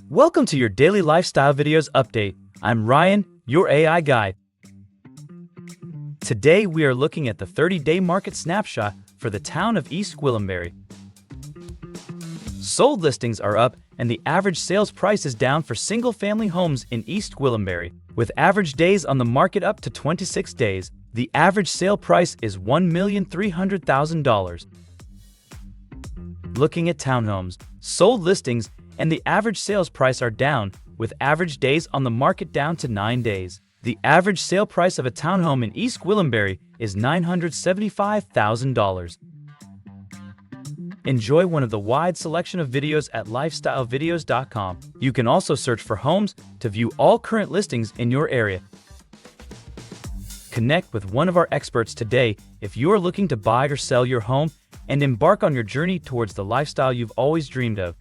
Welcome to your daily lifestyle videos update. I'm Ryan, your AI guide. Today we are looking at the 30-day market snapshot for the town of East Gwillimbury. Sold listings are up and the average sales price is down for single-family homes in East Gwillimbury, with average days on the market up to 26 days. The average sale price is $1,300,000. Looking at townhomes, sold listings and the average sales price are down, with average days on the market down to 9 days. The average sale price of a townhome in East Gwillimbury is $975,000. Enjoy one of the wide selection of videos at lifestylevideos.com. You can also search for homes to view all current listings in your area. Connect with one of our experts today if you are looking to buy or sell your home and embark on your journey towards the lifestyle you've always dreamed of.